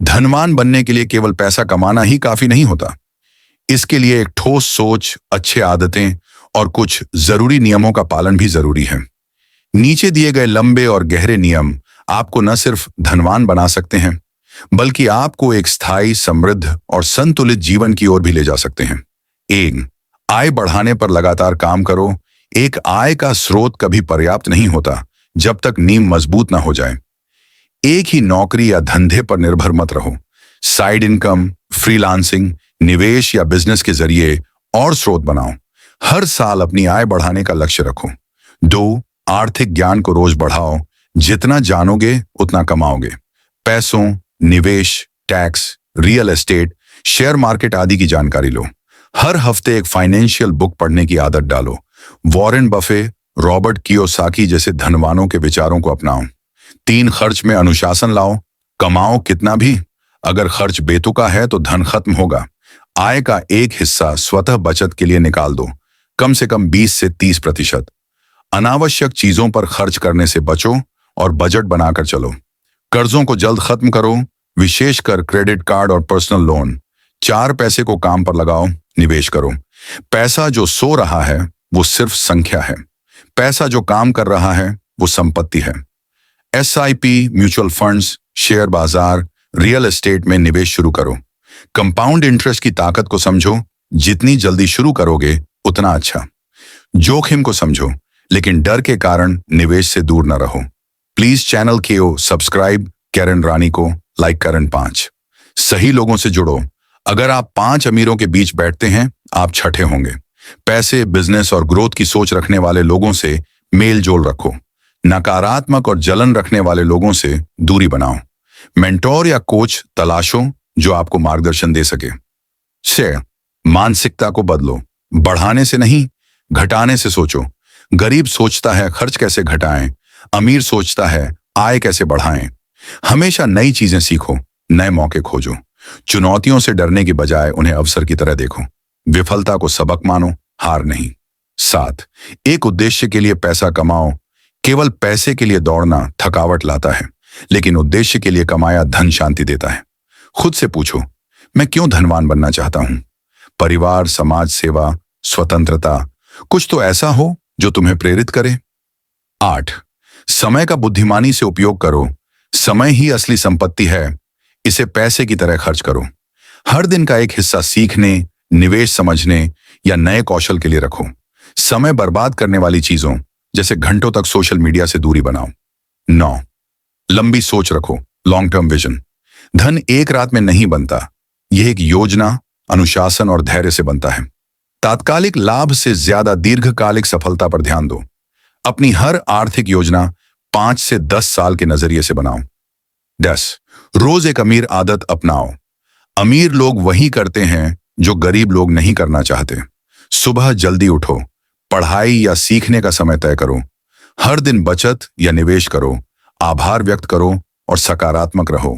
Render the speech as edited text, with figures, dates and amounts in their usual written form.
धनवान बनने के लिए केवल पैसा कमाना ही काफी नहीं होता। इसके लिए एक ठोस सोच, अच्छे आदतें और कुछ जरूरी नियमों का पालन भी जरूरी है। नीचे दिए गए लंबे और गहरे नियम आपको न सिर्फ धनवान बना सकते हैं, बल्कि आपको एक स्थायी, समृद्ध और संतुलित जीवन की ओर भी ले जा सकते हैं। 1. आय बढ़ाने पर लगातार काम करो। एक आय का स्रोत कभी पर्याप्त नहीं होता जब तक नींव मजबूत ना हो जाए। एक ही नौकरी या धंधे पर निर्भर मत रहो। साइड इनकम, फ्रीलांसिंग, निवेश या बिजनेस के जरिए और स्रोत बनाओ। हर साल अपनी आय बढ़ाने का लक्ष्य रखो। 2. आर्थिक ज्ञान को रोज बढ़ाओ। जितना जानोगे उतना कमाओगे। पैसों, निवेश, tax, real estate, share market आदि की जानकारी लो। हर हफ्ते एक फाइनेंशियल बुक पढ़ने की आदत डालो। वॉरेन बफे, रॉबर्ट कियोसाकी जैसे धनवानों के विचारों को अपनाओ। 3. खर्च में अनुशासन लाओ। कमाओ कितना भी, अगर खर्च बेतुका है तो धन खत्म होगा। आय का एक हिस्सा स्वतः बचत के लिए निकाल दो, कम से कम 20 से 30%। अनावश्यक चीजों पर खर्च करने से बचो और बजट बनाकर चलो। कर्जों को जल्द खत्म करो, विशेषकर क्रेडिट कार्ड और पर्सनल लोन। 4 पैसे को काम पर लगाओ, निवेश करो। पैसा जो सो रहा है वो सिर्फ संख्या है, पैसा जो काम कर रहा है वो संपत्ति है। SIP, म्यूचुअल फंड्स, शेयर बाजार, रियल एस्टेट में निवेश शुरू करो। कंपाउंड इंटरेस्ट की ताकत को समझो। जितनी जल्दी शुरू करोगे उतना अच्छा। जोखिम को समझो, लेकिन डर के कारण निवेश से दूर न रहो। प्लीज चैनल को सब्सक्राइब कैरन रानी को लाइक करें। 5. सही लोगों से जुड़ो। अगर आप 5 अमीरों के बीच बैठते हैं, आप छठे होंगे। पैसे, बिजनेस और ग्रोथ की सोच रखने वाले लोगों से मेल जोल रखो। नकारात्मक और जलन रखने वाले लोगों से दूरी बनाओ। मेंटोर या कोच तलाशो जो आपको मार्गदर्शन दे सके। 6. मानसिकता को बदलो। बढ़ाने से नहीं, घटाने से सोचो। गरीब सोचता है खर्च कैसे घटाएं, अमीर सोचता है आय कैसे बढ़ाएं। हमेशा नई चीजें सीखो, नए मौके खोजो। चुनौतियों से डरने की बजाय उन्हें अवसर की तरह देखो। विफलता को सबक मानो, हार नहीं। 7. एक उद्देश्य के लिए पैसा कमाओ। केवल पैसे के लिए दौड़ना थकावट लाता है, लेकिन उद्देश्य के लिए कमाया धन शांति देता है। खुद से पूछो, मैं क्यों धनवान बनना चाहता हूं? परिवार, समाज सेवा, स्वतंत्रता, कुछ तो ऐसा हो जो तुम्हें प्रेरित करे। 8. समय का बुद्धिमानी से उपयोग करो। समय ही असली संपत्ति है, इसे पैसे की तरह खर्च करो। हर दिन का एक हिस्सा सीखने, निवेश समझने या नए कौशल के लिए रखो। समय बर्बाद करने वाली चीजों जैसे घंटों तक सोशल मीडिया से दूरी बनाओ। 9. लंबी सोच रखो, लॉन्ग टर्म विजन। धन एक रात में नहीं बनता, यह एक योजना, अनुशासन और धैर्य से बनता है। तात्कालिक लाभ से ज्यादा दीर्घकालिक सफलता पर ध्यान दो। अपनी हर आर्थिक योजना 5 से 10 साल के नजरिए से बनाओ। 10. रोज एक अमीर आदत अपनाओ। अमीर लोग वही करते हैं जो गरीब लोग नहीं करना चाहते। सुबह जल्दी उठो, पढ़ाई या सीखने का समय तय करो। हर दिन बचत या निवेश करो, आभार व्यक्त करो और सकारात्मक रहो।